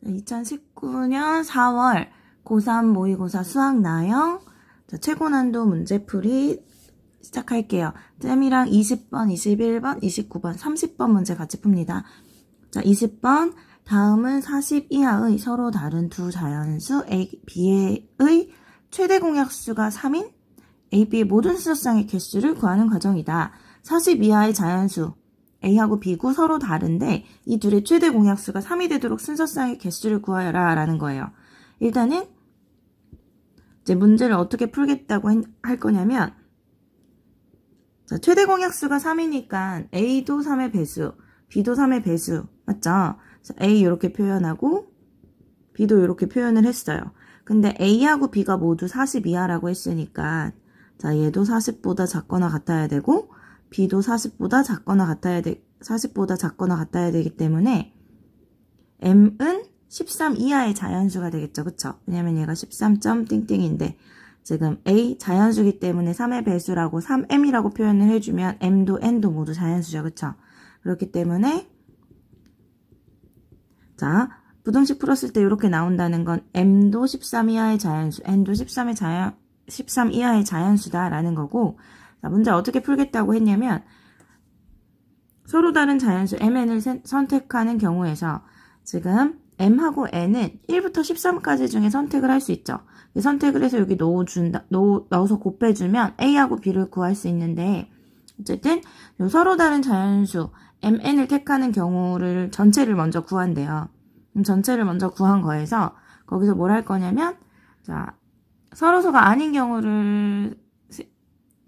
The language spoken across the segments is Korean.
2019년 4월 고3 모의고사 수학 나영 최고난도 문제풀이 시작할게요. 쌤이랑 20번, 21번, 29번, 30번 문제 같이 풉니다. 자, 20번 다음은 40 이하의 서로 다른 두 자연수 A, B의 최대 공약수가 3인 A, B의 모든 수저쌍의 개수를 구하는 과정이다. 40 이하의 자연수 A하고 B고 서로 다른데 이 둘의 최대 공약수가 3이 되도록 순서쌍의 개수를 구하여라 라는 거예요. 일단은 이제 문제를 어떻게 풀겠다고 할 거냐면, 자, 최대 공약수가 3이니까 A도 3의 배수, B도 3의 배수 맞죠? A 이렇게 표현하고 B도 이렇게 표현을 했어요. 근데 A하고 B가 모두 40 이하라고 했으니까 자, 얘도 40보다 작거나 같아야 되고 B도 40보다 작거나 같아야 되기 때문에 M은 13 이하의 자연수가 되겠죠. 그쵸? 왜냐면 얘가 13점 띵띵인데 지금 A 자연수기 때문에 3의 배수라고 3M이라고 표현을 해주면 M도 N도 모두 자연수죠. 그쵸? 그렇기 때문에 자, 부등식 풀었을 때 이렇게 나온다는 건 M도 13 이하의 자연수, N도 13 이하의 자연수다라는 거고, 자, 문제 어떻게 풀겠다고 했냐면 서로 다른 자연수 MN을 선택하는 경우에서 지금 M하고 N은 1부터 13까지 중에 선택을 할 수 있죠. 선택을 해서 여기 넣어서 곱해주면 A하고 B를 구할 수 있는데 어쨌든 서로 다른 자연수 MN을 택하는 경우를 전체를 먼저 구한대요. 전체를 먼저 구한 거에서 거기서 뭘 할 거냐면 자, 서로소가 아닌 경우를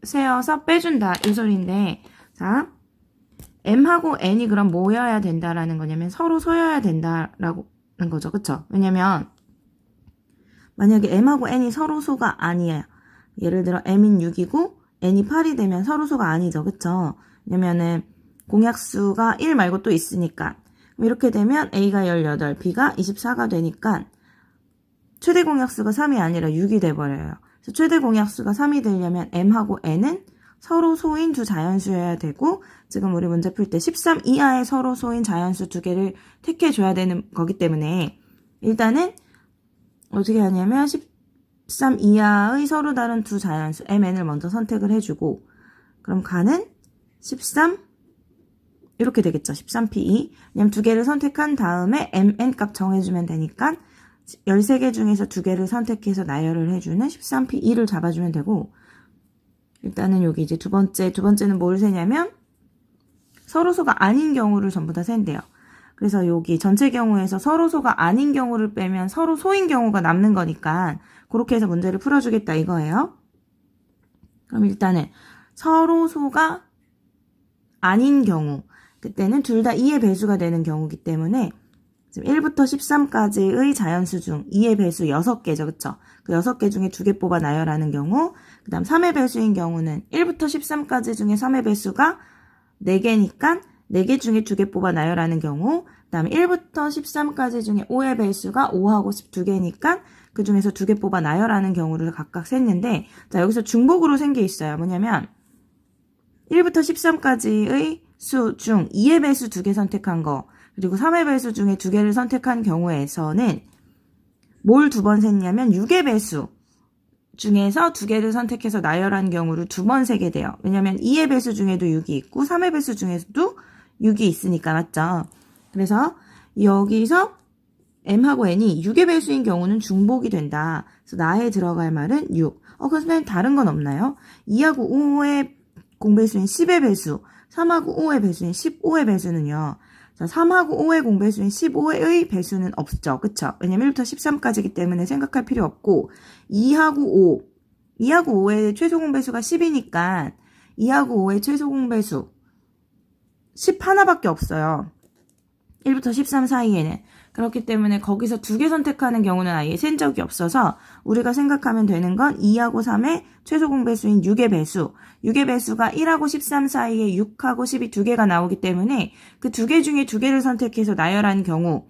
세어서 빼준다 이 소리인데 자, M하고 N이 그럼 뭐여야 된다라는 거냐면 서로 소여야 된다라는 거죠. 그쵸? 왜냐면 만약에 M하고 N이 서로소가 아니에요. 예를 들어 M인 6이고 N이 8이 되면 서로소가 아니죠. 그쵸? 왜냐면은 공약수가 1 말고 또 있으니까 이렇게 되면 A가 18, B가 24가 되니까 최대 공약수가 3이 아니라 6이 돼버려요. 그래서 최대 공약수가 3이 되려면 M하고 N은 서로 소인 두 자연수여야 되고 지금 우리 문제 풀 때 13 이하의 서로 소인 자연수 두 개를 택해줘야 되는 거기 때문에 일단은 어떻게 하냐면 13 이하의 서로 다른 두 자연수 MN을 먼저 선택을 해주고 그럼 가는 13 이렇게 되겠죠. 13P2 왜냐면 두 개를 선택한 다음에 MN 값 정해주면 되니까 13개 중에서 두 개를 선택해서 나열을 해주는 13P2를 잡아주면 되고 일단은 여기 이제 두 번째는 뭘 세냐면 서로소가 아닌 경우를 전부 다 센대요. 그래서 여기 전체 경우에서 서로소가 아닌 경우를 빼면 서로 소인 경우가 남는 거니까 그렇게 해서 문제를 풀어주겠다 이거예요. 그럼 일단은 서로소가 아닌 경우 그때는 둘 다 2의 배수가 되는 경우이기 때문에 지금 1부터 13까지의 자연수 중 2의 배수 6개죠. 그쵸? 그 6개 중에 2개 뽑아 나열하는 경우 그 다음 3의 배수인 경우는 1부터 13까지 중에 3의 배수가 4개니까 4개 중에 2개 뽑아 나열하는 경우 그 다음에 1부터 13까지 중에 5의 배수가 5하고 12개니까 그 중에서 2개 뽑아 나열하는 경우를 각각 셌는데 자 여기서 중복으로 센 게 있어요. 뭐냐면 1부터 13까지의 수 중 2의 배수 2개 선택한 거 그리고 3의 배수 중에 2개를 선택한 경우에서는 뭘 2번 셌냐면 6의 배수 중에서 2개를 선택해서 나열한 경우를 2번 세게 돼요. 왜냐면 2의 배수 중에도 6이 있고 3의 배수 중에서도 6이 있으니까 맞죠? 그래서 여기서 M하고 N이 6의 배수인 경우는 중복이 된다. 그래서 나에 들어갈 말은 6. 그래서 다른 건 없나요? 2하고 5의 공배수인 10의 배수, 3하고 5의 배수인 15의 배수는요. 자, 3하고 5의 공배수인 15의 배수는 없죠. 그쵸? 왜냐면 1부터 13까지이기 때문에 생각할 필요 없고 2하고 5의 최소 공배수가 10이니까 2하고 5의 최소 공배수 10 하나밖에 없어요. 1부터 13 사이에는. 그렇기 때문에 거기서 2개 선택하는 경우는 아예 센 적이 없어서 우리가 생각하면 되는 건 2하고 3의 최소 공배수인 6의 배수. 6의 배수가 1하고 13 사이에 6하고 10이 2개가 나오기 때문에 그 2개 중에 2개를 선택해서 나열한 경우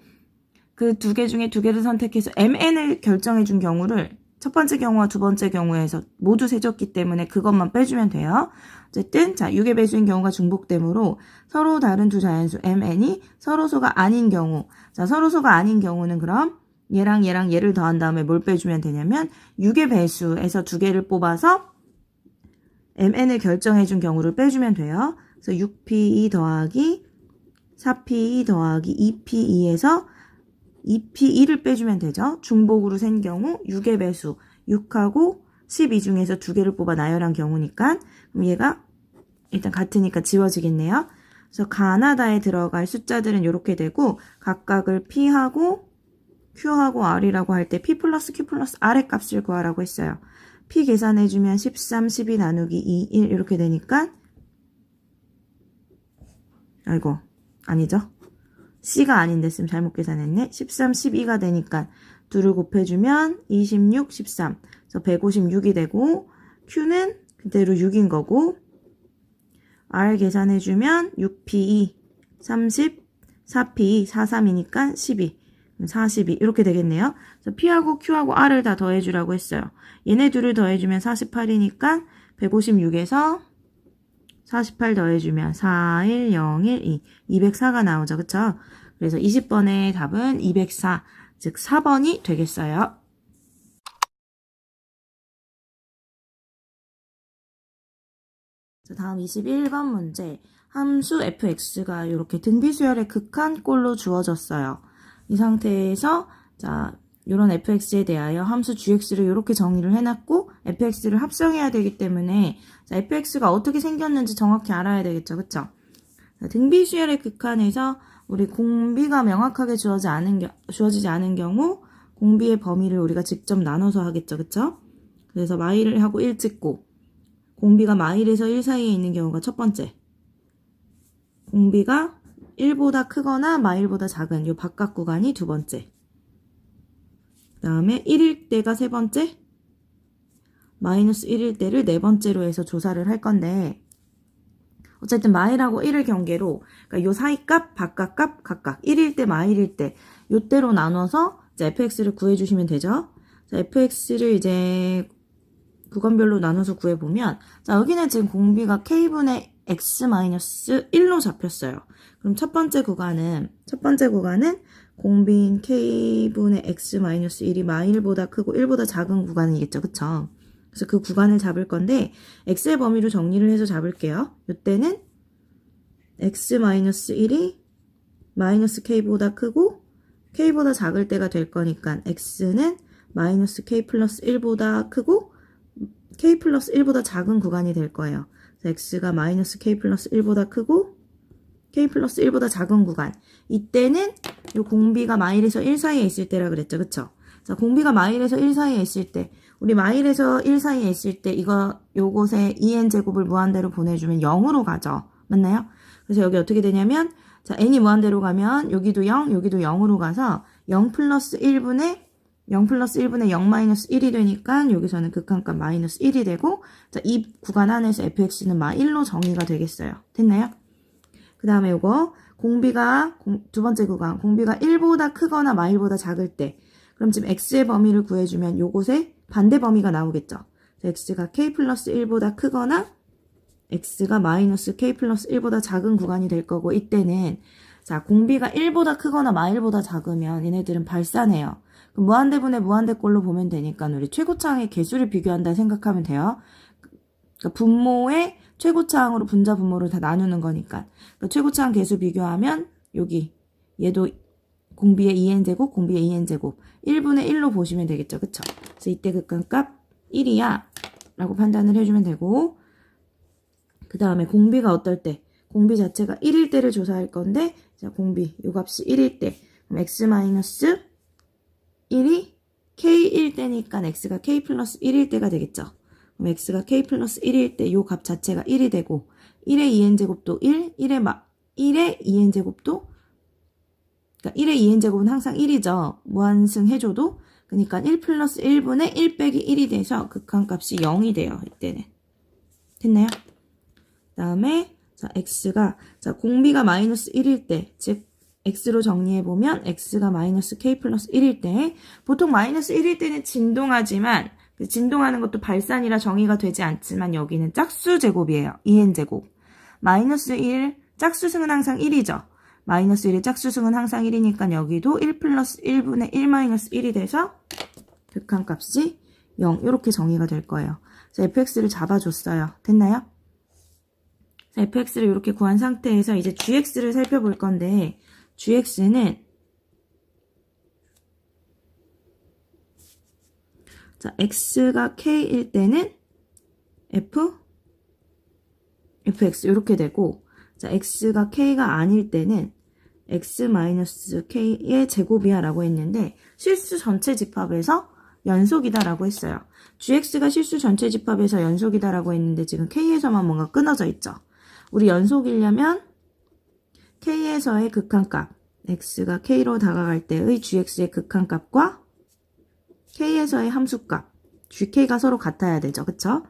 그 2개 중에 2개를 선택해서 MN을 결정해 준 경우를 첫 번째 경우와 두 번째 경우에서 모두 세졌기 때문에 그것만 빼주면 돼요. 어쨌든 자 6의 배수인 경우가 중복되므로 서로 다른 두 자연수 mn이 서로소가 아닌 경우, 자 서로소가 아닌 경우는 그럼 얘랑 얘를 더한 다음에 뭘 빼주면 되냐면 6의 배수에서 두 개를 뽑아서 mn을 결정해준 경우를 빼주면 돼요. 그래서 6p2 더하기 4p2 더하기 2p2에서 2p2를 빼주면 되죠. 중복으로 센 경우 6의 배수 6하고 12 중에서 두 개를 뽑아 나열한 경우니까 그럼 얘가 일단 같으니까 지워지겠네요. 그래서 가나다에 들어갈 숫자들은 이렇게 되고 각각을 p하고 q하고 r이라고 할 때 p 플러스 q 플러스 r의 값을 구하라고 했어요. p 계산해주면 13, 12 나누기 2, 1 이렇게 되니까 아이고 아니죠. C가 아닌데 쓰면 잘못 계산했네. 13, 12가 되니까 둘을 곱해주면 26, 13. 그래서 156이 되고 Q는 그대로 6인 거고 R 계산해주면 6P2, 30, 4P2, 43이니까 12, 42 이렇게 되겠네요. 그래서 P하고 Q하고 R을 다 더해주라고 했어요. 얘네 둘을 더해주면 48이니까 156에서 48 더해주면 4, 1, 0, 1, 2. 204가 나오죠. 그쵸? 그래서 20번의 답은 204, 즉 4번이 되겠어요. 자, 다음 21번 문제. 함수 fx가 이렇게 등비수열의 극한꼴로 주어졌어요. 이 상태에서 자 이런 fx에 대하여 함수 gx를 이렇게 정의를 해놨고 fx를 합성해야 되기 때문에 자, fx가 어떻게 생겼는지 정확히 알아야 되겠죠. 그쵸? 자, 등비수열의 극한에서 우리 공비가 명확하게 주어지지 않은 경우 공비의 범위를 우리가 직접 나눠서 하겠죠. 그쵸? 그래서 마일을 하고 1 찍고 공비가 마일에서 1 사이에 있는 경우가 첫 번째, 공비가 1보다 크거나 마일보다 작은 이 바깥 구간이 두 번째, 그 다음에 1일 때가 세 번째, 마이너스 1일 때를 네 번째로 해서 조사를 할 건데 어쨌든 마일하고 1을 경계로 그러니까 요 사이 값, 바깥 값 각각 1일 때, 마일일 때 요때로 나눠서 이제 fx를 구해주시면 되죠. 자, fx를 이제 구간별로 나눠서 구해보면 자 여기는 지금 공비가 k분의 x-1로 잡혔어요. 그럼 첫 번째 구간은 공비인 k분의 x-1이 마일보다 크고 1보다 작은 구간이겠죠. 그쵸? 그래서 그 구간을 잡을 건데 x의 범위로 정리를 해서 잡을게요. 이때는 x-1이 마이너스 k보다 크고 k보다 작을 때가 될 거니까 x는 마이너스 k 플러스 1보다 크고 k 플러스 1보다 작은 구간이 될 거예요. 그래서 x가 마이너스 k 플러스 1보다 크고 k 플러스 1보다 작은 구간. 이때는 요 공비가 마일에서 1 사이에 있을 때라 그랬죠. 그쵸? 자, 공비가 마일에서 1 사이에 있을 때 우리 마일에서 1 사이에 있을 때 요곳에 2n제곱을 무한대로 보내주면 0으로 가죠. 맞나요? 그래서 여기 어떻게 되냐면 자 n이 무한대로 가면 여기도 0, 여기도 0으로 가서 0 플러스 1분의 0 마이너스 1이 되니까 여기서는 극한값 마이너스 1이 되고 자, 이 구간 안에서 fx는 마1로 정의가 되겠어요. 됐나요? 그 다음에 요거 공비가 두 번째 구간 공비가 1보다 크거나 마일보다 작을 때 그럼 지금 x의 범위를 구해주면 요곳에 반대 범위가 나오겠죠. x가 k 플러스 1보다 크거나 x가 마이너스 k 플러스 1보다 작은 구간이 될 거고 이때는 자 공비가 1보다 크거나 마일보다 작으면 얘네들은 발산해요. 그럼 무한대분의 무한대꼴로 보면 되니까 우리 최고차항의 개수를 비교한다 생각하면 돼요. 그러니까 분모의 최고차항으로 분자 분모를 다 나누는 거니까 그러니까 최고차항 개수 비교하면 여기 얘도 공비의 2n제곱 공비의 2n제곱 1분의 1로 보시면 되겠죠. 그쵸? 그래서 이때 극한값 1이야 라고 판단을 해주면 되고 그 다음에 공비가 어떨 때 공비 자체가 1일 때를 조사할 건데 자 공비 요 값이 1일 때 그럼 x-1이 k일 때니까 x가 k 플러스 1일 때가 되겠죠. 그럼 x가 k 플러스 1일 때 요 값 자체가 1이 되고 1의 2n제곱도 1의 2n제곱도 그러니까 1의 2n제곱은 항상 1이죠. 무한승 해줘도 그러니까 1 플러스 1분의 1 빼기 1이 돼서 극한값이 0이 돼요. 이때는 됐나요? 그 다음에 자 x가 자 공비가 마이너스 1일 때 즉 x로 정리해보면 x가 마이너스 k 플러스 1일 때 보통 마이너스 1일 때는 진동하지만 진동하는 것도 발산이라 정의가 되지 않지만 여기는 짝수 제곱이에요. 2n제곱. 마이너스 1, 짝수승은 항상 1이죠. 마이너스 1의 짝수승은 항상 1이니까 여기도 1 플러스 1분의 1 마이너스 1이 돼서 극한값이 0 이렇게 정의가 될 거예요. 그래서 fx를 잡아줬어요. 됐나요? fx를 이렇게 구한 상태에서 이제 gx를 살펴볼 건데 gx는 자, x가 k일 때는 fx 이렇게 되고 자, x가 k가 아닐 때는 x-k의 제곱이야 라고 했는데 실수 전체 집합에서 연속이다 라고 했어요. gx가 실수 전체 집합에서 연속이다 라고 했는데 지금 k에서만 뭔가 끊어져 있죠. 우리 연속이려면 k에서의 극한값 x가 k로 다가갈 때의 gx의 극한값과 k에서의 함수값 gk가 서로 같아야 되죠. 그쵸?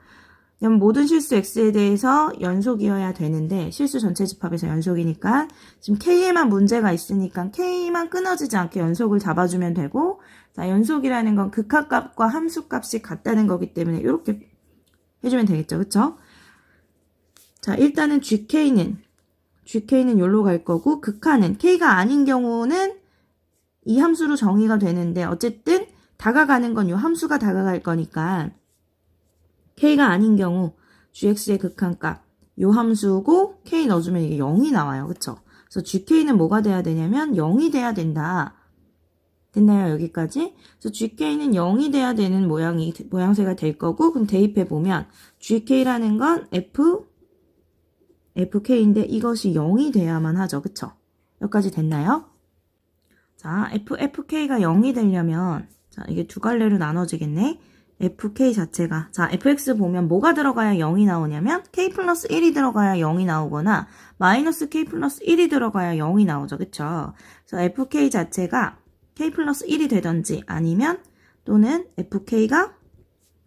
그럼 모든 실수 x에 대해서 연속이어야 되는데 실수 전체 집합에서 연속이니까 지금 k에만 문제가 있으니까 k만 끊어지지 않게 연속을 잡아주면 되고 자, 연속이라는 건 극한값과 함수값이 같다는 거기 때문에 이렇게 해주면 되겠죠. 그쵸? 자, 일단은 gk는 여기로 갈 거고 극한은 k가 아닌 경우는 이 함수로 정의가 되는데 어쨌든 다가가는 건 이 함수가 다가갈 거니까 k가 아닌 경우 gx의 극한값 이 함수고 k 넣어주면 이게 0이 나와요. 그쵸? 그래서 gk는 뭐가 돼야 되냐면 0이 돼야 된다. 됐나요? 여기까지? 그래서 gk는 0이 돼야 되는 모양새가 될 거고 그럼 대입해보면 gk라는 건 fk인데 이것이 0이 돼야만 하죠. 그쵸? 여기까지 됐나요? 자, fk가 0이 되려면 자, 이게 두 갈래로 나눠지겠네. fk 자체가 자 fx 보면 뭐가 들어가야 0이 나오냐면 k 플러스 1이 들어가야 0이 나오거나 마이너스 k 플러스 1이 들어가야 0이 나오죠. 그쵸? 그래서 fk 자체가 k 플러스 1이 되던지 아니면 또는 fk가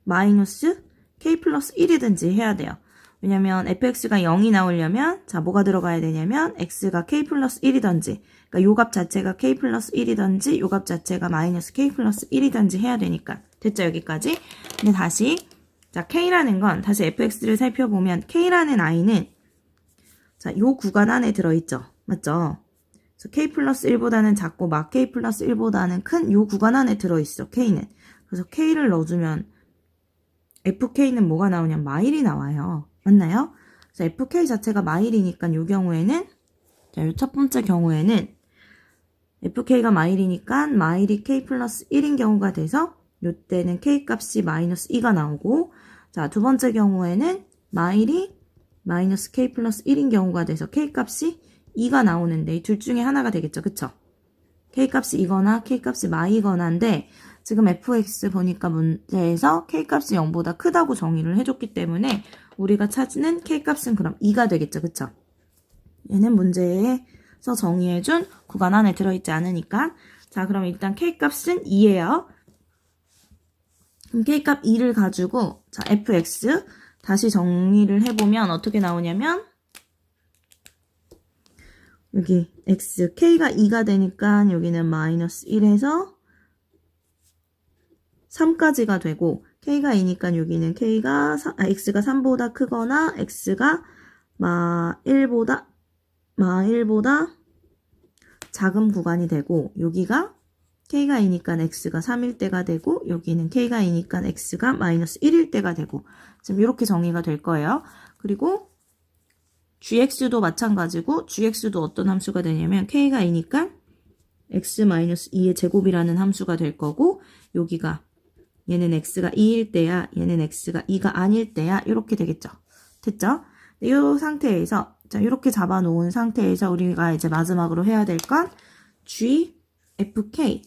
마이너스 k 플러스 1이든지 해야 돼요. 왜냐면 fx가 0이 나오려면 자 뭐가 들어가야 되냐면 x가 k 플러스 1이던지 그러니까 요 값 자체가 k 플러스 1이던지 요 값 자체가 마이너스 k 플러스 1이던지 해야 되니까 됐죠 여기까지? 근데 다시 자 k라는 건 다시 fx를 살펴보면 k라는 i는 자 요 구간 안에 들어있죠 맞죠? 그래서 k 플러스 1보다는 작고 막 k 플러스 1보다는 큰 요 구간 안에 들어있어 k는 그래서 k를 넣어주면 fk는 뭐가 나오냐면 마일이 나와요 맞나요? 그래서 fk 자체가 마일이니까 요 경우에는 자 요 첫 번째 경우에는 fk가 마일이니까 마일이 k 플러스 1인 경우가 돼서 요때는 k 값이 마이너스 2가 나오고 자 두 번째 경우에는 마일이 마이너스 k 플러스 1인 경우가 돼서 k 값이 2가 나오는데 이 둘 중에 하나가 되겠죠. 그쵸? k 값이 2거나 k 값이 마이거나인데 지금 fx 보니까 문제에서 k 값이 0보다 크다고 정의를 해줬기 때문에 우리가 찾는 k 값은 그럼 2가 되겠죠. 그쵸? 얘는 문제에서 정의해준 구간 안에 들어있지 않으니까 자 그럼 일단 k 값은 2예요. 그럼 k 값 2를 가지고 자 fx 다시 정리를 해보면 어떻게 나오냐면 여기 x k가 2가 되니까 여기는 마이너스 1에서 3까지가 되고 k가 2니까 여기는 x가 3보다 크거나 x가 마 1보다 작은 구간이 되고 여기가 k가 2니까 x가 3일 때가 되고 여기는 k가 2니까 x가 마이너스 1일 때가 되고 지금 이렇게 정의가 될 거예요. 그리고 gx도 마찬가지고 gx도 어떤 함수가 되냐면 k가 2니까 x-2의 제곱이라는 함수가 될 거고 여기가 얘는 x가 2일 때야 얘는 x가 2가 아닐 때야 이렇게 되겠죠. 됐죠? 이 상태에서 자 이렇게 잡아놓은 상태에서 우리가 이제 마지막으로 해야 될 건 gfk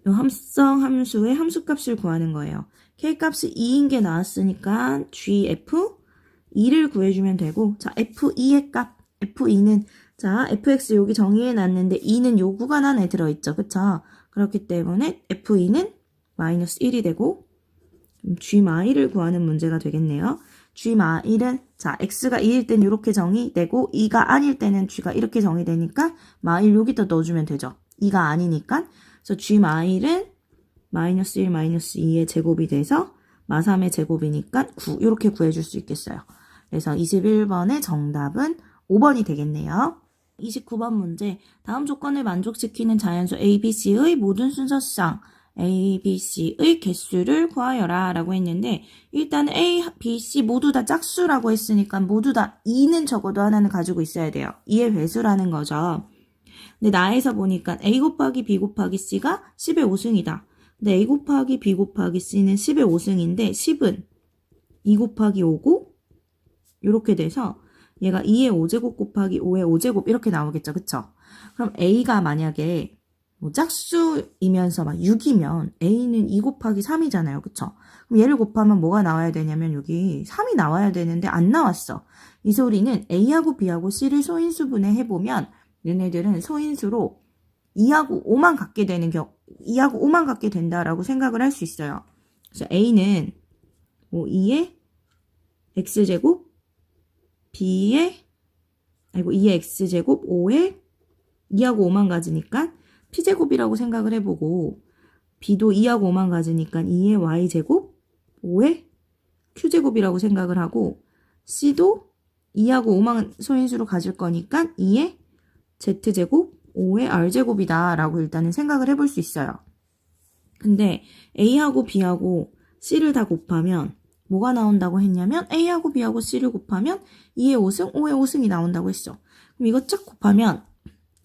이 함수성 함수의 함수값을 구하는 거예요. k 값이 2인 게 나왔으니까 gf2를 구해주면 되고 자 f2의 값 f2는 자 fx 여기 정의해놨는데 2는 요 구간 안에 들어있죠. 그쵸? 그렇기 때문에 f2는 마이너스 1이 되고 g마일을 구하는 문제가 되겠네요. g마일은 자 x가 2일 땐 이렇게 정의되고 2가 아닐 때는 g가 이렇게 정의되니까 마일 여기다 넣어주면 되죠. 2가 아니니까 그래서 g마일은 마이너스 1, 마이너스 2의 제곱이 돼서 마3의 제곱이니까 9 이렇게 구해줄 수 있겠어요. 그래서 21번의 정답은 5번이 되겠네요. 29번 문제. 다음 조건을 만족시키는 자연수 ABC의 모든 순서상 ABC의 개수를 구하여라 라고 했는데 일단 A, B, C 모두 다 짝수라고 했으니까 모두 다 2는 적어도 하나는 가지고 있어야 돼요. 2의 배수라는 거죠. 근데 나에서 보니까 A 곱하기 B 곱하기 C가 10의 5승이다. 근데 A 곱하기 B 곱하기 C는 10의 5승인데 10은 2 곱하기 5고 이렇게 돼서 얘가 2의 5제곱 곱하기 5의 5제곱 이렇게 나오겠죠. 그쵸? 그럼 A가 만약에 뭐 짝수이면서 막 6이면 A는 2 곱하기 3이잖아요. 그쵸? 그럼 얘를 곱하면 뭐가 나와야 되냐면 여기 3이 나와야 되는데 안 나왔어. 이 소리는 A하고 B하고 C를 소인수분해 해보면 얘네들은 소인수로 2하고 5만 갖게 되는 2하고 5만 갖게 된다라고 생각을 할 수 있어요. 그래서 A는 뭐 2의 X제곱 B의 2의 X제곱 5의 2하고 5만 가지니까 P제곱이라고 생각을 해보고 B도 2하고 5만 가지니까 2의 Y제곱 5의 Q제곱이라고 생각을 하고 C도 2하고 5만 소인수로 가질 거니까 2의 Z제곱 5의 R제곱이다 라고 일단은 생각을 해볼 수 있어요. 근데 A하고 B하고 C를 다 곱하면 뭐가 나온다고 했냐면 A하고 B하고 C를 곱하면 2의 5승, 5의 5승이 나온다고 했어. 그럼 이거 쫙 곱하면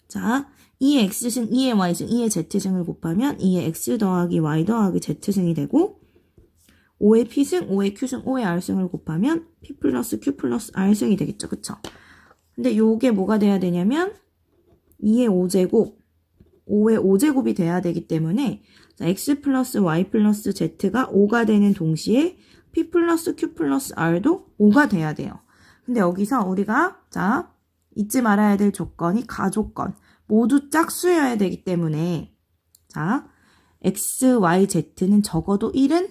자 2의 X승, 2의 Y승, 2의 Z승을 곱하면 2의 X 더하기 Y 더하기 Z승이 되고 5의 P승, 5의 Q승, 5의 R승을 곱하면 P 플러스 Q 플러스 R승이 되겠죠. 그쵸? 근데 요게 뭐가 돼야 되냐면 2의 5제곱, 5의 5제곱이 돼야 되기 때문에 자, X 플러스 Y 플러스 Z가 5가 되는 동시에 P 플러스 Q 플러스 R도 5가 돼야 돼요. 근데 여기서 우리가 자 잊지 말아야 될 조건이 가조건. 모두 짝수여야 되기 때문에 자 X, Y, Z는 적어도 1은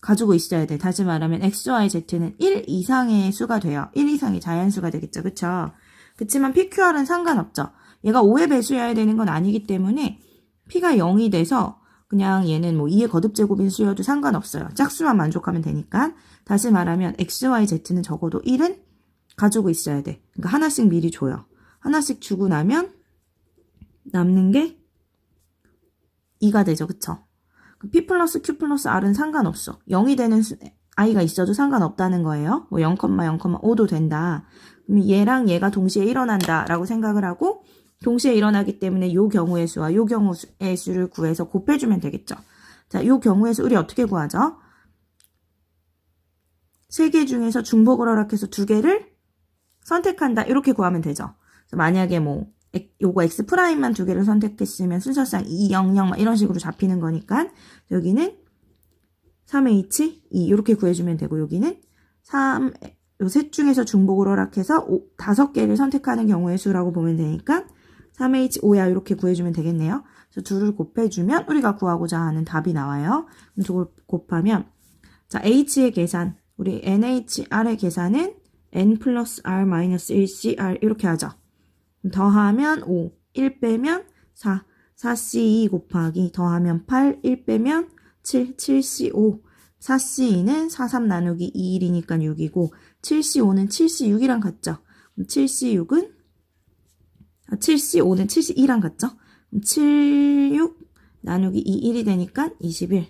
가지고 있어야 돼. 다시 말하면 X, Y, Z는 1 이상의 수가 돼요. 1 이상의 자연수가 되겠죠. 그쵸? 그치만 PQR은 상관없죠. 얘가 5의 배수여야 되는 건 아니기 때문에 P가 0이 돼서 그냥 얘는 뭐 2의 거듭제곱인 수여도 상관없어요. 짝수만 만족하면 되니까. 다시 말하면 X, Y, Z는 적어도 1은 가지고 있어야 돼. 그러니까 하나씩 미리 줘요. 하나씩 주고 나면 남는 게 2가 되죠. 그쵸? P 플러스 Q 플러스 R은 상관없어. 0이 되는 i가 있어도 상관없다는 거예요. 뭐 0,0,5도 된다. 그럼 얘랑 얘가 동시에 일어난다 라고 생각을 하고 동시에 일어나기 때문에 요 경우의 수와 요 경우의 수를 구해서 곱해주면 되겠죠. 자, 요 경우의 수 우리 어떻게 구하죠? 3개 중에서 중복을 허락해서 2개를 선택한다. 이렇게 구하면 되죠. 만약에 뭐 요거 X'만 2개를 선택했으면 순서상 2, 0, 0 이런 식으로 잡히는 거니까 여기는 3H, 2 이렇게 구해주면 되고 여기는 3, 요 셋 중에서 중복을 허락해서 5개를 선택하는 경우의 수라고 보면 되니까 3H, 5야 이렇게 구해주면 되겠네요. 그래서 둘을 곱해주면 우리가 구하고자 하는 답이 나와요. 그럼 저걸 곱하면 자 H의 계산, 우리 NHR의 계산은 N 플러스 R 마이너스 1CR 이렇게 하죠. 더하면 5, 1 빼면 4, 4C2 곱하기 더하면 8, 1 빼면 7, 7C5, 4C2는 4, 3 나누기 2, 1이니까 6이고 7C5는 7C6이랑 같죠. 7C6은 7C5는 7C2랑 같죠. 7, 6 나누기 2, 1이 되니까 21.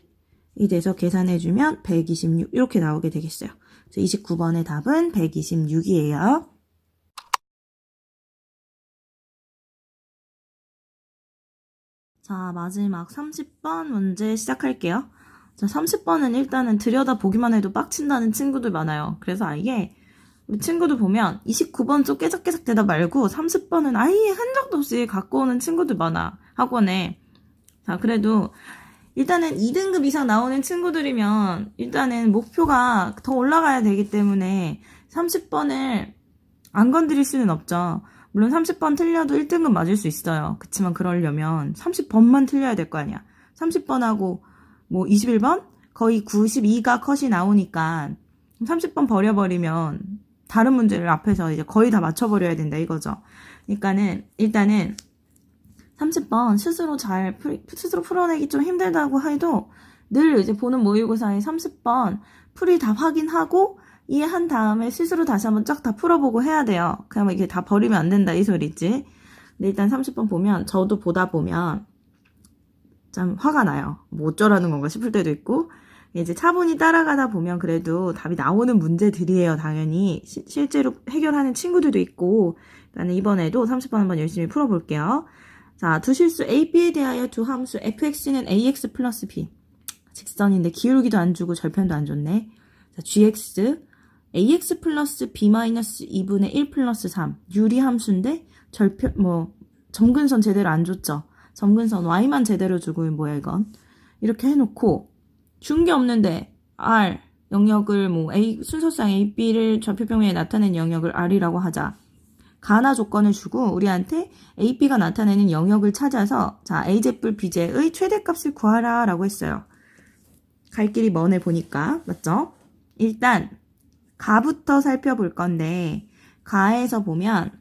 이 돼서 계산해주면 126 이렇게 나오게 되겠어요. 그래서 29번의 답은 126이에요. 자, 마지막 30번 문제 시작할게요. 자, 30번은 일단은 들여다보기만 해도 빡친다는 친구들 많아요. 그래서 아예 우리 친구들 보면 29번 좀 깨작깨작 대답 말고 30번은 아예 흔적도 없이 갖고 오는 친구들 많아. 학원에. 자, 그래도 일단은 2등급 이상 나오는 친구들이면 일단은 목표가 더 올라가야 되기 때문에 30번을 안 건드릴 수는 없죠. 물론 30번 틀려도 1등급 맞을 수 있어요. 그치만 그러려면 30번만 틀려야 될 거 아니야. 30번하고 뭐 21번? 거의 92가 컷이 나오니까 30번 버려버리면 다른 문제를 앞에서 이제 거의 다 맞춰버려야 된다 이거죠. 그러니까는 일단은 30번 스스로 풀어내기 좀 힘들다고 해도 늘 이제 보는 모의고사에 30번 풀이 다 확인하고 이해한 다음에 스스로 다시 한번 쫙 다 풀어보고 해야 돼요. 그냥 이게 다 버리면 안 된다 이 소리지. 근데 일단 30번 보면 저도 보다 보면 참 화가 나요. 뭐 어쩌라는 건가 싶을 때도 있고 이제 차분히 따라가다 보면 그래도 답이 나오는 문제들이에요. 당연히 실제로 해결하는 친구들도 있고 나는 이번에도 30번 한번 열심히 풀어볼게요. 자, 두 실수 A, B에 대하여 두 함수 fx는 ax 플러스 b 직선인데 기울기도 안 주고 절편도 안 줬네. 자, gx ax 플러스 b 마이너스 2분의 1 플러스 3 유리함수인데 점근선 제대로 안 줬죠. 점근선 y만 제대로 주고 뭐야 이건. 이렇게 해놓고 준 게 없는데 r 영역을 a 순서상 a, b를 좌표평면에 나타낸 영역을 r이라고 하자. 가나 조건을 주고 우리한테 a, b가 나타내는 영역을 찾아서 자 a제뿔 b제의 최대값을 구하라 라고 했어요. 갈 길이 머네 보니까 맞죠? 일단 가부터 살펴볼 건데 가에서 보면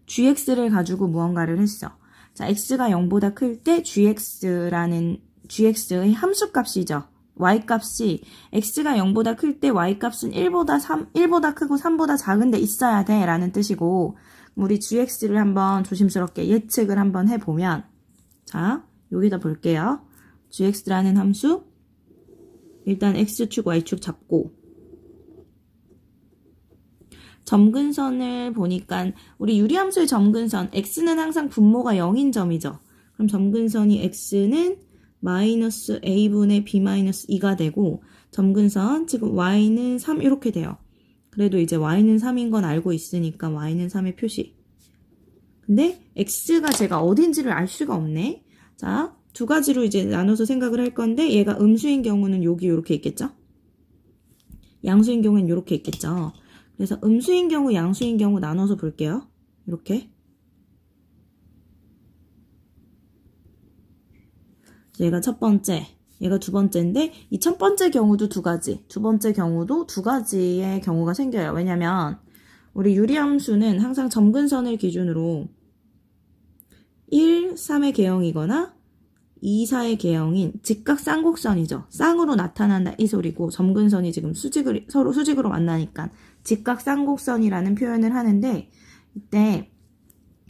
gx를 가지고 무언가를 했어. 자, x가 0보다 클 때 gx의 함수값이죠. y값이 x가 0보다 클 때 y값은 1보다 크고 3보다 작은 데 있어야 돼 라는 뜻이고 우리 gx를 한번 조심스럽게 예측을 한번 해보면 자, 여기다 볼게요. gx라는 함수 일단 x축 y축 잡고 점근선을 보니까 우리 유리함수의 점근선 x는 항상 분모가 0인 점이죠. 그럼 점근선이 x는 마이너스 a분의 b 마이너스 2가 되고 점근선 지금 y는 3 이렇게 돼요. 그래도 이제 y는 3인 건 알고 있으니까 y는 3의 표시. 근데 x가 제가 어딘지를 알 수가 없네. 자, 두 가지로 이제 나눠서 생각을 할 건데 얘가 음수인 경우는 여기 이렇게 있겠죠? 양수인 경우는 이렇게 있겠죠? 그래서 음수인 경우, 양수인 경우 나눠서 볼게요. 이렇게. 얘가 첫 번째, 얘가 두 번째인데 이 첫 번째 경우도 두 가지, 두 번째 경우도 두 가지의 경우가 생겨요. 왜냐면 우리 유리함수는 항상 점근선을 기준으로 1, 3의 개형이거나 2, 4의 개형인 직각 쌍곡선이죠. 쌍으로 나타난다 이 소리고 점근선이 지금 서로 수직으로 만나니까 직각 쌍곡선이라는 표현을 하는데 이때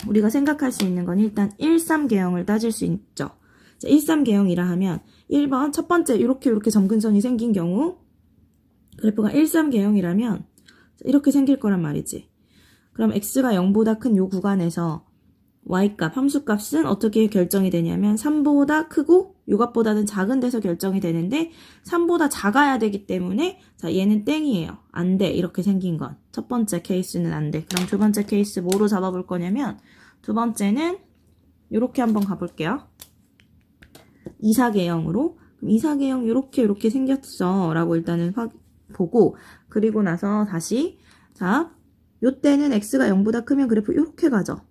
우리가 생각할 수 있는 건 일단 1, 3 개형을 따질 수 있죠. 1, 3 개형이라 하면 1번 첫 번째 이렇게 점근선이 생긴 경우 그래프가 1, 3 개형이라면 이렇게 생길 거란 말이지. 그럼 x가 0보다 큰 요 구간에서 y값, 함수값은 어떻게 결정이 되냐면 3보다 크고 요값보다는 작은 데서 결정이 되는데 3보다 작아야 되기 때문에 자 얘는 땡이에요. 안 돼. 이렇게 생긴 건. 첫 번째 케이스는 안 돼. 그럼 두 번째 케이스 뭐로 잡아볼 거냐면 두 번째는 이렇게 한번 가볼게요. 이사계형으로. 이사계형 이렇게 생겼어 라고 일단은 보고 그리고 나서 다시 자 요때는 x가 0보다 크면 그래프 이렇게 가죠.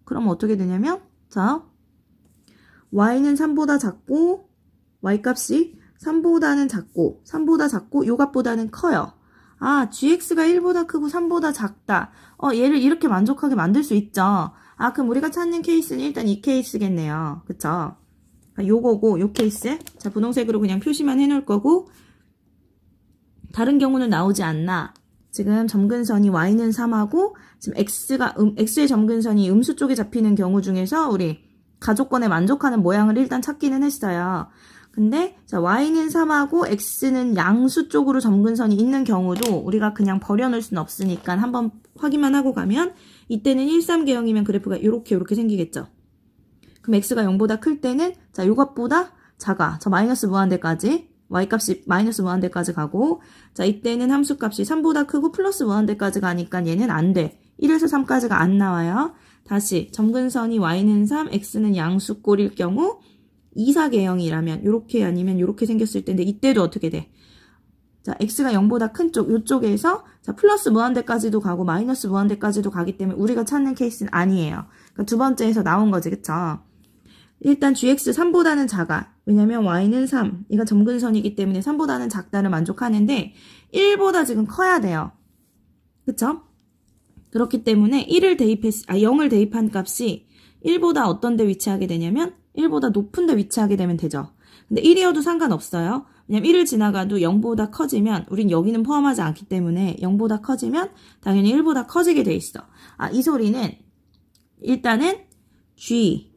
그럼 어떻게 되냐면 자 y는 3보다 작고 y값이 3보다 작고 요 값보다는 커요. 아 gx가 1보다 크고 3보다 작다. 얘를 이렇게 만족하게 만들 수 있죠. 아 그럼 우리가 찾는 케이스는 일단 이 케이스겠네요. 그쵸? 요거고 요 케이스 자 분홍색으로 그냥 표시만 해놓을 거고 다른 경우는 나오지 않나. 지금 점근선이 y는 3하고 지금 x의 점근선이 음수 쪽에 잡히는 경우 중에서 우리 가족권에 만족하는 모양을 일단 찾기는 했어요. 근데 자 y는 3하고 x는 양수 쪽으로 점근선이 있는 경우도 우리가 그냥 버려놓을 수는 없으니까 한번 확인만 하고 가면 이때는 1, 3 개형이면 그래프가 이렇게 생기겠죠. 그럼 x가 0보다 클 때는 자 요것보다 작아. 저 마이너스 무한대까지 y값이 마이너스 무한대까지 가고 자 이때는 함수값이 3보다 크고 플러스 무한대까지 가니까 얘는 안 돼. 1에서 3까지가 안 나와요. 다시 점근선이 y는 3, x는 양수꼴일 경우 2, 4 개형이라면 요렇게 아니면 요렇게 생겼을 텐데 이때도 어떻게 돼? 자 x가 0보다 큰 쪽 요쪽에서 자 플러스 무한대까지도 가고 마이너스 무한대까지도 가기 때문에 우리가 찾는 케이스는 아니에요. 그러니까 두 번째에서 나온 거지 그쵸? 일단 gx 3보다는 작아. 왜냐면 y는 3. 이건 점근선이기 때문에 3보다는 작다를 만족하는데 1보다 지금 커야 돼요. 그쵸? 그렇기 때문에 0을 대입한 값이 1보다 어떤 데 위치하게 되냐면 1보다 높은 데 위치하게 되면 되죠. 근데 1이어도 상관없어요. 왜냐면 1을 지나가도 0보다 커지면 우린 여기는 포함하지 않기 때문에 0보다 커지면 당연히 1보다 커지게 돼 있어. 이 소리는 일단은 G1은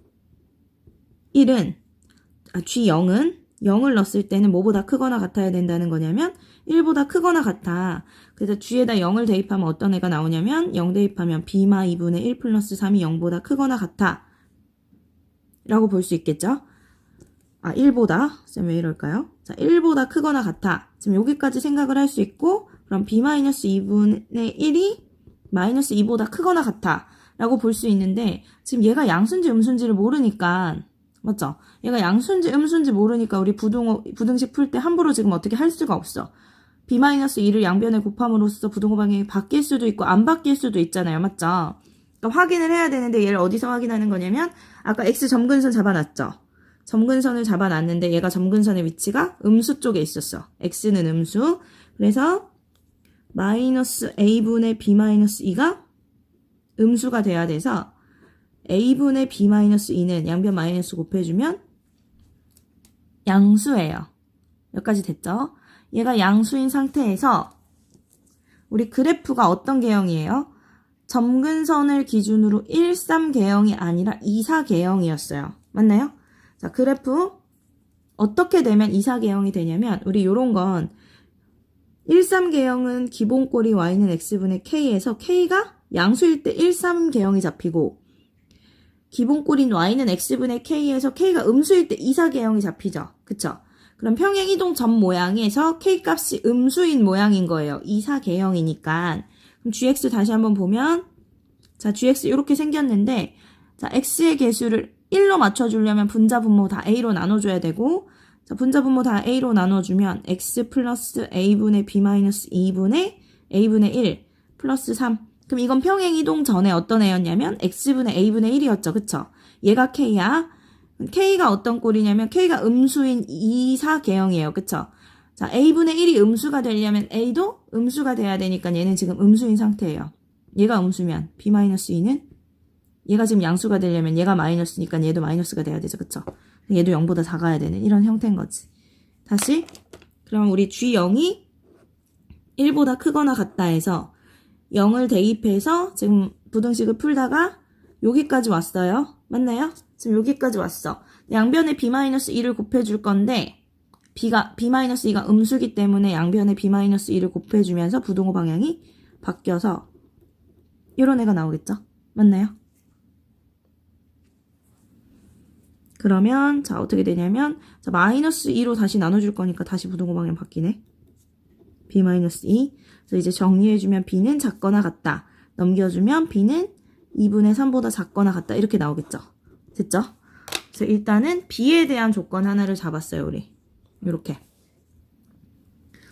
G0은 0을 넣었을 때는 뭐보다 크거나 같아야 된다는 거냐면 1보다 크거나 같아. 그래서 G에다 0을 대입하면 어떤 애가 나오냐면 0 대입하면 B마 2분의 1 플러스 3이 0보다 크거나 같아. 라고 볼 수 있겠죠? 1보다. 쌤 왜 이럴까요? 자, 1보다 크거나 같아. 지금 여기까지 생각을 할 수 있고, 그럼 B-2분의 1이 마이너스 2보다 크거나 같아. 라고 볼 수 있는데, 지금 얘가 양수인지 음수인지를 모르니까, 맞죠? 얘가 양수인지 음수인지 모르니까 우리 부등식 풀 때 함부로 지금 어떻게 할 수가 없어. B-2를 양변에 곱함으로써 부등호 방향이 바뀔 수도 있고, 안 바뀔 수도 있잖아요. 맞죠? 그러니까 확인을 해야 되는데, 얘를 어디서 확인하는 거냐면, 아까 X 점근선 잡아놨죠? 점근선을 잡아놨는데 얘가 점근선의 위치가 음수 쪽에 있었어. X는 음수. 그래서 마이너스 A분의 B-2가 음수가 돼야 돼서 A분의 B-2는 양변 마이너스 곱해주면 양수예요. 여기까지 됐죠? 얘가 양수인 상태에서 우리 그래프가 어떤 개형이에요? 점근선을 기준으로 1, 3 개형이 아니라 2, 4 개형이었어요. 맞나요? 자, 그래프 어떻게 되면 2, 4 개형이 되냐면 우리 요런 건 1, 3 개형은 기본꼴이 y는 x분의 k에서 k가 양수일 때 1, 3 개형이 잡히고 기본꼴인 y는 x분의 k에서 k가 음수일 때 2, 4 개형이 잡히죠. 그쵸? 그럼 평행이동 점 모양에서 k값이 음수인 모양인 거예요. 2, 4 개형이니까. 그럼 gx 다시 한번 보면 자, gx 이렇게 생겼는데 자, x의 개수를 1로 맞춰주려면 분자 분모 다 a로 나눠줘야 되고 자, 분자 분모 다 a로 나눠주면 x 플러스 a분의 b-2분의 a분의 1 플러스 3 그럼 이건 평행이동 전에 어떤 애였냐면 x분의 a분의 1이었죠. 그쵸? 얘가 k야. k가 어떤 꼴이냐면 k가 음수인 2, 4 개형이에요. 그쵸? 자, a분의 1이 음수가 되려면 a도 음수가 돼야 되니까 얘는 지금 음수인 상태예요. 얘가 음수면 b-2는 얘가 지금 양수가 되려면 얘가 마이너스니까 얘도 마이너스가 돼야 되죠. 그쵸? 얘도 0보다 작아야 되는 이런 형태인 거지. 다시 그럼 우리 G0이 1보다 크거나 같다 해서 0을 대입해서 지금 부등식을 풀다가 여기까지 왔어요. 맞나요? 지금 여기까지 왔어. 양변에 B-2를 곱해줄 건데 B-2가 음수기 때문에 양변에 B-2를 곱해주면서 부등호 방향이 바뀌어서 이런 애가 나오겠죠? 맞나요? 그러면 자 어떻게 되냐면 자 마이너스 2로 다시 나눠줄 거니까 다시 부등호 방향 바뀌네. B-2. 그래서 이제 정리해주면 B는 작거나 같다. 넘겨주면 B는 2분의 3보다 작거나 같다. 이렇게 나오겠죠. 됐죠? 그래서 일단은 B에 대한 조건 하나를 잡았어요. 우리 이렇게.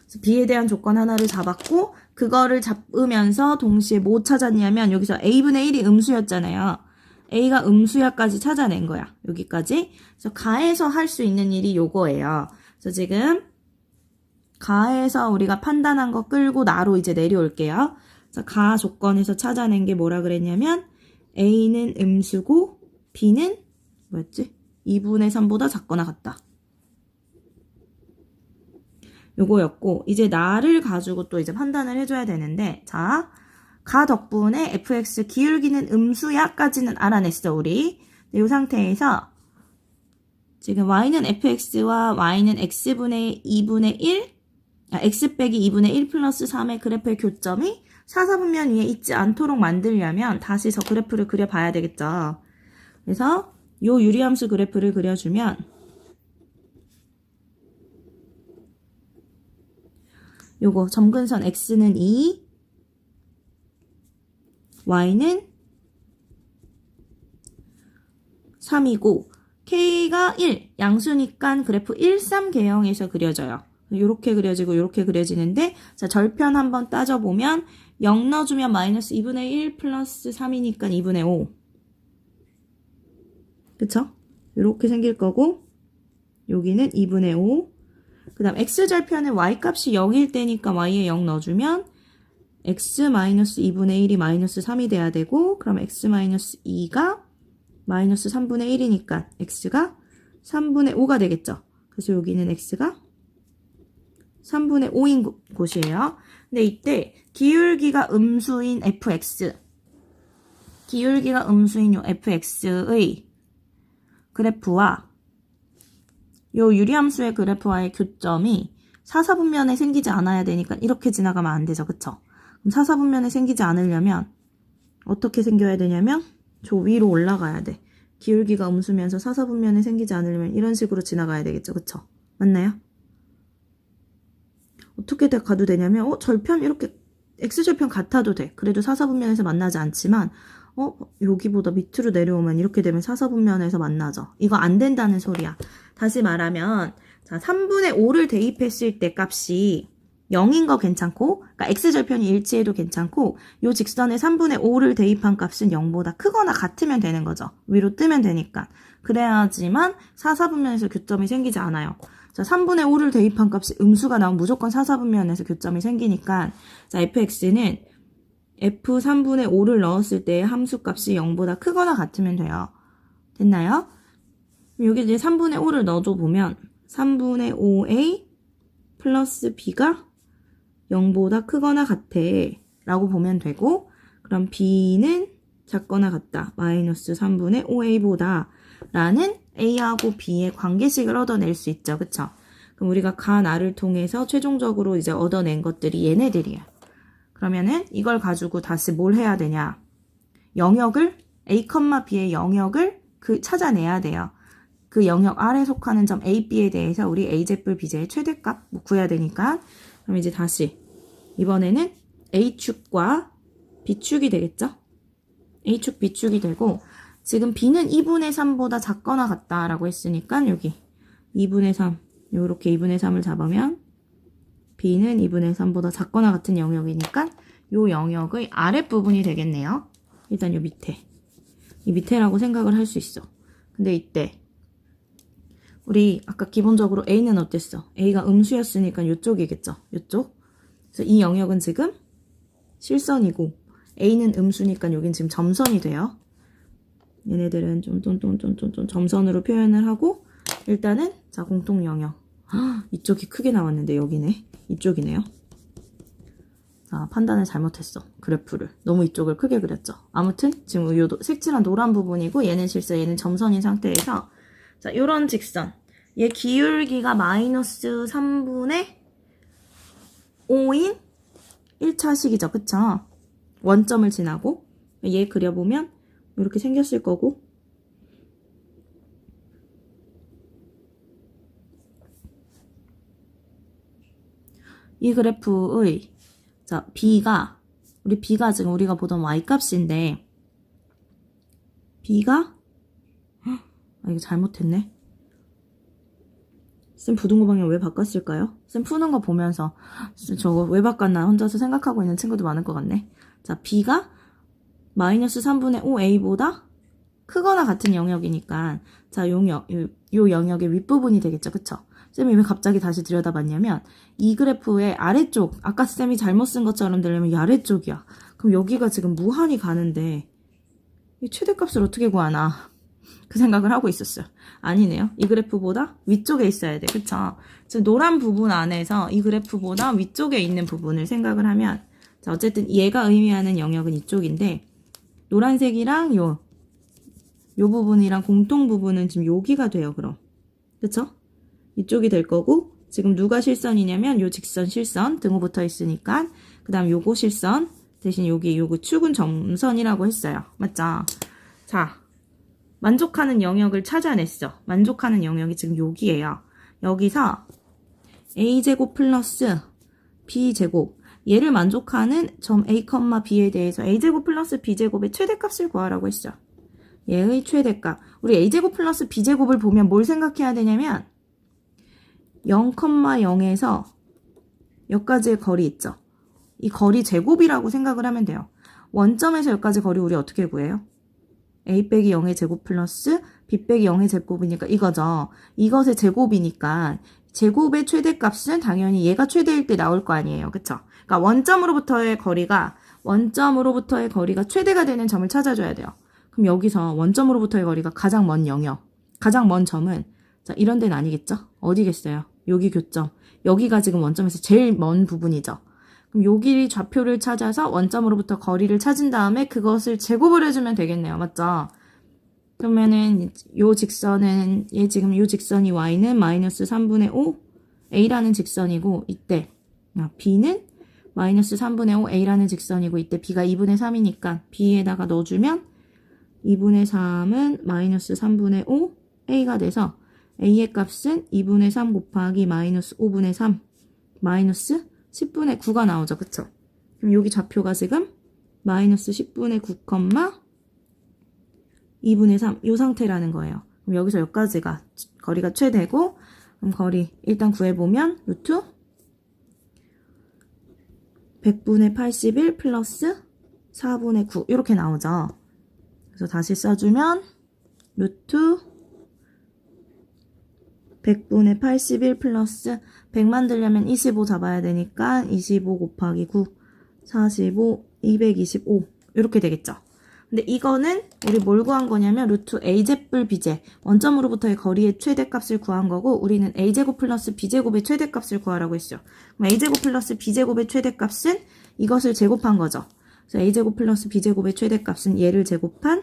그래서 B에 대한 조건 하나를 잡았고 그거를 잡으면서 동시에 뭐 찾았냐면 여기서 A분의 1이 음수였잖아요. A가 음수야까지 찾아낸 거야. 여기까지. 그래서 가에서 할 수 있는 일이 요거예요. 그래서 지금 가에서 우리가 판단한 거 끌고 나로 이제 내려올게요. 그래서 가 조건에서 찾아낸 게 뭐라 그랬냐면 A는 음수고 B는 뭐였지? 2분의 3보다 작거나 같다. 요거였고 이제 나를 가지고 또 이제 판단을 해줘야 되는데 자 가 덕분에 fx 기울기는 음수야까지는 알아냈어 우리. 이 상태에서 지금 y는 fx와 y는 x분의 2분의 1 x 빼기 2분의 1 플러스 3의 그래프의 교점이 사사분면 위에 있지 않도록 만들려면 다시 저 그래프를 그려봐야 되겠죠. 그래서 요 유리함수 그래프를 그려주면 요거 점근선 x는 2 y는 3이고 k가 1 양수니까 그래프 1, 3 개형에서 그려져요. 요렇게 그려지고 요렇게 그려지는데 자 절편 한번 따져보면 0 넣어주면 마이너스 2분의 1 플러스 3이니까 2분의 5 그쵸? 요렇게 생길 거고 여기는 2분의 5 그 다음 x절편은 y값이 0일 때니까 y에 0 넣어주면 x 마이너스 2분의 1이 마이너스 3이 돼야 되고 그럼 x 마이너스 2가 마이너스 3분의 1이니까 x가 3분의 5가 되겠죠. 그래서 여기는 x가 3분의 5인 곳이에요. 근데 이때 기울기가 음수인 fx, 기울기가 음수인 요 fx의 그래프와 요 유리함수의 그래프와의 교점이 사사분면에 생기지 않아야 되니까 이렇게 지나가면 안 되죠. 그쵸? 그럼 사사분면에 생기지 않으려면 어떻게 생겨야 되냐면 저 위로 올라가야 돼. 기울기가 음수면서 사사분면에 생기지 않으려면 이런 식으로 지나가야 되겠죠. 그쵸? 맞나요? 어떻게 가도 되냐면 절편 이렇게 x절편 같아도 돼. 그래도 사사분면에서 만나지 않지만 여기보다 밑으로 내려오면 이렇게 되면 사사분면에서 만나죠. 이거 안 된다는 소리야. 다시 말하면 자 3분의 5를 대입했을 때 값이 0인 거 괜찮고, 그러니까 x절편이 일치해도 괜찮고, 요 직선에 3분의 5를 대입한 값은 0보다 크거나 같으면 되는 거죠. 위로 뜨면 되니까. 그래야지만 사사분면에서 교점이 생기지 않아요. 자, 3분의 5를 대입한 값이 음수가 나오면 무조건 사사분면에서 교점이 생기니까, 자, fx는 f 3분의 5를 넣었을 때 함수값이 0보다 크거나 같으면 돼요. 됐나요? 여기 이제 3분의 5를 넣어줘 보면 3분의 5a 플러스 b가 0보다 크거나 같아 라고 보면 되고, 그럼 b는 작거나 같다. 마이너스 3분의 5a보다 라는 a하고 b의 관계식을 얻어낼 수 있죠. 그쵸? 그럼 우리가 간 r을 통해서 최종적으로 이제 얻어낸 것들이 얘네들이야. 그러면은 이걸 가지고 다시 뭘 해야 되냐? 영역을 a, b의 영역을 찾아내야 돼요. 그 영역 R에 속하는 점 A, B에 대해서 우리 A제뿔 B제의 최대값 구해야 되니까, 그럼 이제 다시 이번에는 A축과 B축이 되겠죠? A축, B축이 되고, 지금 B는 2분의 3보다 작거나 같다라고 했으니까 여기 2분의 3, 요렇게 2분의 3을 잡으면 B는 2분의 3보다 작거나 같은 영역이니까 요 영역의 아랫부분이 되겠네요. 일단 요 밑에. 이 밑에라고 생각을 할 수 있어. 근데 이때 우리 아까 기본적으로 A는 어땠어? A가 음수였으니까 이쪽이겠죠? 이쪽. 그래서 이 영역은 지금 실선이고 A는 음수니까 여긴 지금 점선이 돼요. 얘네들은 좀 점선으로 표현을 하고, 일단은 자 공통 영역. 이쪽이 크게 나왔는데 여기네. 이쪽이네요. 자, 판단을 잘못했어. 그래프를. 너무 이쪽을 크게 그렸죠. 아무튼 지금 요 색칠한 노란 부분이고 얘는 실선, 얘는 점선인 상태에서 자, 요런 직선. 얘 기울기가 마이너스 3분의 5인 1차식이죠. 그쵸? 원점을 지나고. 얘 그려보면 이렇게 생겼을 거고. 이 그래프의 자, B가 B가 지금 우리가 보던 Y값인데 B가 이거 잘못했네. 쌤 부등호 방향 왜 바꿨을까요? 쌤 푸는 거 보면서 저거 왜 바꿨나 혼자서 생각하고 있는 친구도 많을 것 같네. 자, B가 마이너스 3분의 5a보다 크거나 같은 영역이니까 자, 요 영역의 윗부분이 되겠죠. 그쵸? 쌤이 왜 갑자기 다시 들여다봤냐면 이 그래프의 아래쪽, 아까 쌤이 잘못 쓴 것처럼 되려면 이 아래쪽이야. 그럼 여기가 지금 무한히 가는데 이 최대값을 어떻게 구하나 그 생각을 하고 있었어요. 아니네요. 이 그래프보다 위쪽에 있어야 돼. 그쵸? 지금 노란 부분 안에서 이 그래프보다 위쪽에 있는 부분을 생각을 하면 자, 어쨌든 얘가 의미하는 영역은 이쪽인데 노란색이랑 요 부분이랑 공통 부분은 지금 여기가 돼요. 그럼. 그쵸? 이쪽이 될 거고, 지금 누가 실선이냐면 요 직선 실선 등호 붙어 있으니까 그 다음 요거 실선 대신 요거 축은 점선이라고 했어요. 맞죠? 자, 만족하는 영역을 찾아냈어. 만족하는 영역이 지금 여기에요. 여기서 a제곱 플러스 b제곱, 얘를 만족하는 점 a, b에 대해서 a제곱 플러스 b제곱의 최대값을 구하라고 했죠. 얘의 최대값. 우리 a제곱 플러스 b제곱을 보면 뭘 생각해야 되냐면 0,0에서 여기까지의 거리 있죠. 이 거리 제곱이라고 생각을 하면 돼요. 원점에서 여기까지 거리 우리 어떻게 구해요? a 빼기 0의 제곱 플러스 b 빼기 0의 제곱이니까 이거죠. 이것의 제곱이니까 제곱의 최대값은 당연히 얘가 최대일 때 나올 거 아니에요. 그쵸? 그러니까 원점으로부터의 거리가 최대가 되는 점을 찾아줘야 돼요. 그럼 여기서 원점으로부터의 거리가 가장 먼 0이요. 가장 먼 점은 자, 이런 데는 아니겠죠? 어디겠어요? 여기 교점. 여기가 지금 원점에서 제일 먼 부분이죠. 그럼 여기 좌표를 찾아서 원점으로부터 거리를 찾은 다음에 그것을 제곱을 해주면 되겠네요. 맞죠? 그러면은 요 직선은 지금 요 직선이 y는 마이너스 3분의 5 a라는 직선이고 이때 b는 마이너스 3분의 5 a라는 직선이고 이때 b가 2분의 3이니까 b에다가 넣어주면 2분의 3은 마이너스 3분의 5 a가 돼서 a의 값은 2분의 3 곱하기 마이너스 5분의 3 마이너스 10분의 9가 나오죠. 그쵸? 그럼 여기 좌표가 지금 마이너스 10분의 9, 2분의 3, 이 상태라는 거예요. 그럼 여기서 여기까지가 거리가 최대고, 그럼 거리 일단 구해보면 루트 100분의 81 플러스 4분의 9 이렇게 나오죠. 그래서 다시 써주면 루트 100분의 81 플러스 100 만들려면 25 잡아야 되니까 25 곱하기 9, 45, 225 이렇게 되겠죠. 근데 이거는 우리 뭘 구한 거냐면 루트 a제뿔 b제 원점으로부터의 거리의 최대값을 구한 거고 우리는 a제곱 플러스 b제곱의 최대값을 구하라고 했죠. 그럼 a제곱 플러스 b제곱의 최대값은 이것을 제곱한 거죠. 그래서 a제곱 플러스 b제곱의 최대값은 얘를 제곱한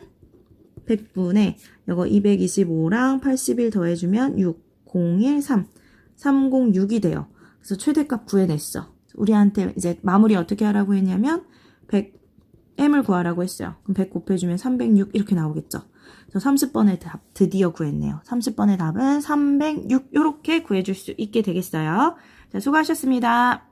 100분의 이거 225랑 81 더해주면 6, 01, 3, 306이 돼요. 그래서 최대값 구해냈어. 우리한테 이제 마무리 어떻게 하라고 했냐면 100m을 구하라고 했어요. 그럼 100 곱해주면 306 이렇게 나오겠죠. 그래서 30번의 답 드디어 구했네요. 30번의 답은 306 이렇게 구해줄 수 있게 되겠어요. 자, 수고하셨습니다.